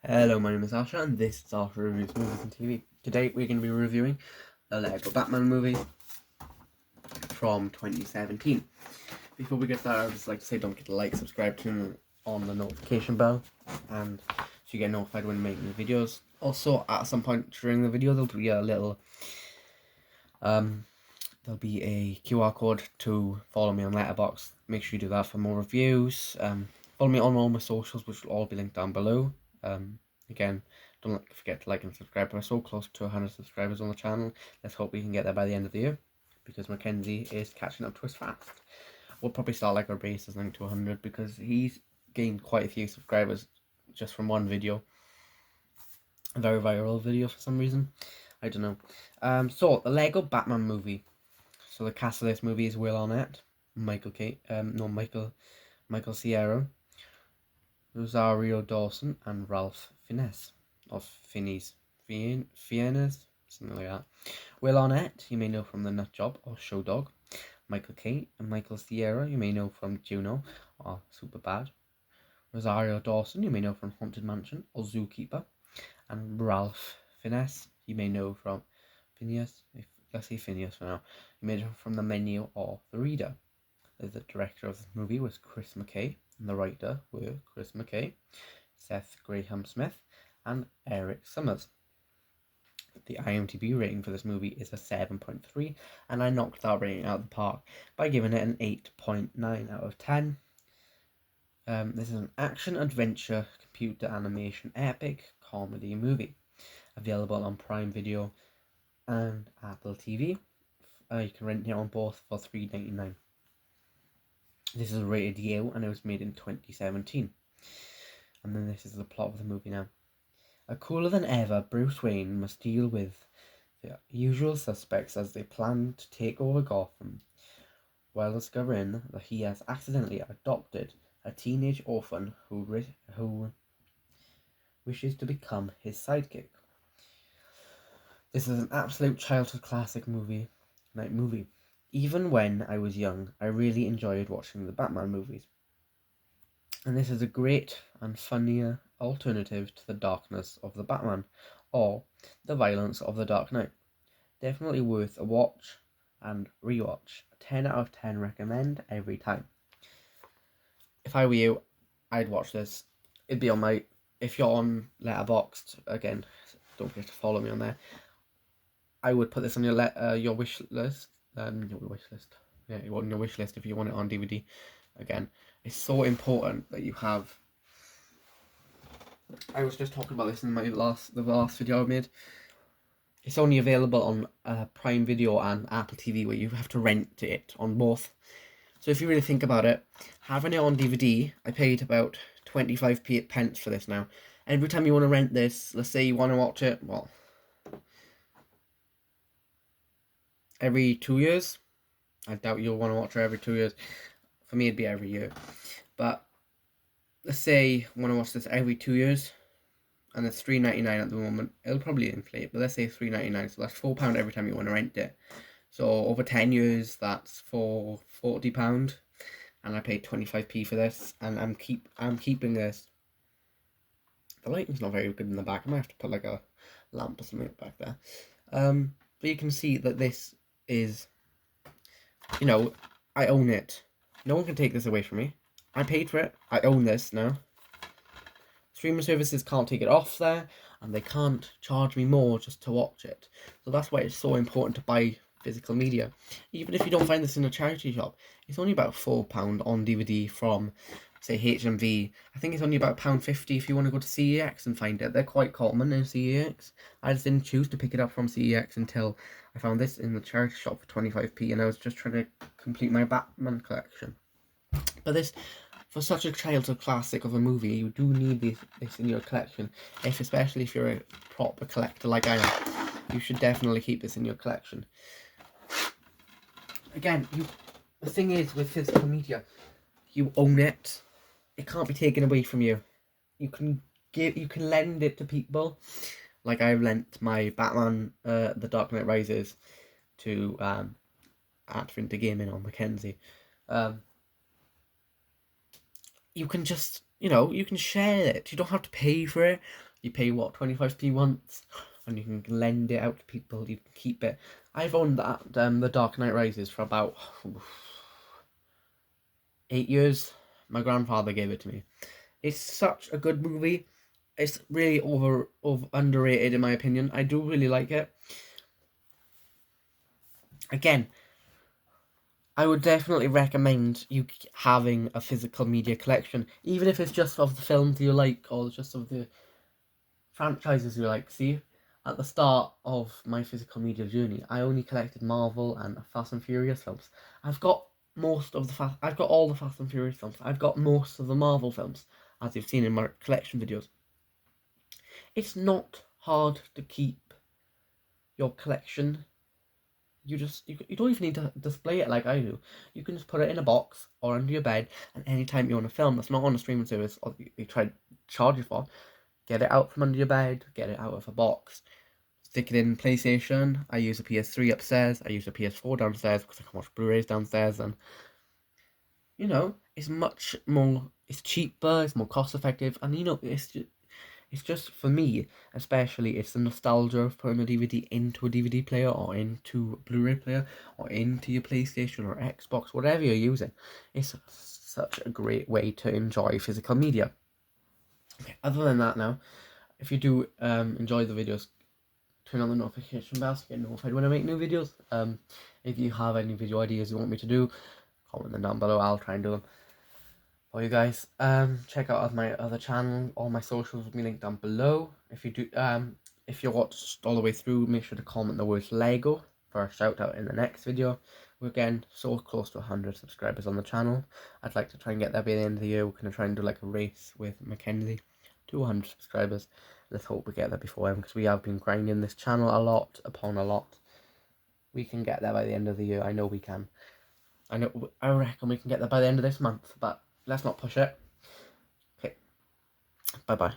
Hello, my name is Asha, and this is Asha Reviews Movies and TV. Today we're going to be reviewing the Lego Batman movie from 2017. Before we get started, I'd just like to say don't forget to like, subscribe, turn on the notification bell, and so you get notified when making the videos. Also, at some point during the video, there'll be there'll be a QR code to follow me on Letterboxd. Make sure you do that for more reviews. Follow me on all my socials, which will all be linked down below. Again, don't forget to like and subscribe. We're so close to 100 subscribers on the channel. Let's hope we can get there by the end of the year, because Mackenzie is catching up to us fast. We'll probably start like our race as to 100, because he's gained quite a few subscribers just from one video. A very viral video for some reason. I don't know. So the Lego Batman movie. So the cast of this movie is Will Arnett, Michael Cera, Rosario Dawson, and Ralph Fiennes, Fiennes, something like that. Will Arnett, you may know from The Nut Job or Show Dog. Michael Cera, you may know from Juno or Superbad. Rosario Dawson, you may know from Haunted Mansion or Zookeeper. And Ralph Fiennes, you may know from Phineas for now. You may know from The Menu or The Reader. The director of the movie was Chris McKay, and the writer were Chris McKay, Seth Graham Smith, and Eric Summers. The IMDb rating for this movie is a 7.3, and I knocked that rating out of the park by giving it an 8.9 out of 10. This is an action-adventure computer animation epic comedy movie, available on Prime Video and Apple TV. You can rent it on both for $3.99. This is rated U, and it was made in 2017. And then this is the plot of the movie now. A cooler than ever Bruce Wayne must deal with the usual suspects as they plan to take over Gotham, while discovering that he has accidentally adopted a teenage orphan who wishes to become his sidekick. This is an absolute childhood classic movie. Even when I was young, I really enjoyed watching the Batman movies. And this is a great and funnier alternative to the darkness of the Batman or the violence of the Dark Knight. Definitely worth a watch and rewatch. 10 out of 10 recommend every time. If I were you, I'd watch this. It'd be on my... If you're on Letterboxd, again, don't forget to follow me on there. I would put this on your wish list. Your wish list. Yeah, on your wish list if you want it on DVD. Again, it's so important that you have... I was just talking about this in the last video I made. It's only available on Prime Video and Apple TV, where you have to rent it on both. So if you really think about it, having it on DVD, I paid about 25p for this now. Every time you want to rent this, let's say you want to watch it, well, every 2 years. I doubt you'll want to watch it every 2 years. For me, it'd be every year. But let's say you want to watch this every 2 years, and it's $3.99 at the moment. It'll probably inflate, but let's say $3.99. So that's £4 every time you want to rent it. So over 10 years, that's for £40, and I paid 25p for this, and I'm keeping this. The lighting's not very good in the back. I might have to put like a lamp or something back there. But you can see that this is, I own it. No one can take this away from me. I paid for it. I own this now. Streaming services can't take it off there, and they can't charge me more just to watch it. So that's why it's so important to buy physical media. Even if you don't find this in a charity shop, it's only about £4 on DVD from, say, HMV. I think it's only about £1.50 if you want to go to CEX and find it. They're quite common in CEX. I just didn't choose to pick it up from CEX until I found this in the charity shop for 25p, and I was just trying to complete my Batman collection. But this, for such a childhood classic of a movie, you do need this in your collection. Especially if you're a proper collector like I am, you should definitely keep this in your collection. Again, the thing is with physical media, you own it. It can't be taken away from you. You can lend it to people. Like I've lent my Batman, The Dark Knight Rises, to Advent Gaming on Mackenzie. you can just, you can share it. You don't have to pay for it. You pay, what, 25p once, and you can lend it out to people. You can keep it. I've owned that, The Dark Knight Rises, for about 8 years. My grandfather gave it to me. It's such a good movie. It's really over underrated in my opinion. I do really like it. Again, I would definitely recommend you having a physical media collection, even if it's just of the films you like or just of the franchises you like. See, at the start of my physical media journey, I only collected Marvel and Fast and Furious films. I've got I've got all the Fast and Furious films. I've got most of the Marvel films, as you've seen in my collection videos. It's not hard to keep your collection. You don't even need to display it like I do. You can just put it in a box or under your bed, and anytime you want a film that's not on a streaming service or you try to charge you for, get it out from under your bed, get it out of a box, stick it in PlayStation. I use a PS3 upstairs, I use a PS4 downstairs because I can watch Blu-rays downstairs, and it's much more, it's cheaper, it's more cost effective, and it's just for me, especially, it's the nostalgia of putting a DVD into a DVD player or into a Blu-ray player or into your PlayStation or Xbox, whatever you're using. It's such a great way to enjoy physical media. Okay, other than that now, if you do enjoy the videos, turn on the notification bell so you get notified when I make new videos. If you have any video ideas you want me to do, comment them down below. I'll try and do them for you guys. Check out my other channel. All my socials will be linked down below. If you watched all the way through, make sure to comment the word Lego for a shout out in the next video. We're getting so close to 100 subscribers on the channel. I'd like to try and get there by the end of the year. We're going to try and do like a race with Mackenzie to 100 subscribers. Let's hope we get there before him, because we have been grinding this channel a lot upon a lot. We can get there by the end of the year. I know we can. I reckon we can get there by the end of this month, but let's not push it. Okay, bye bye.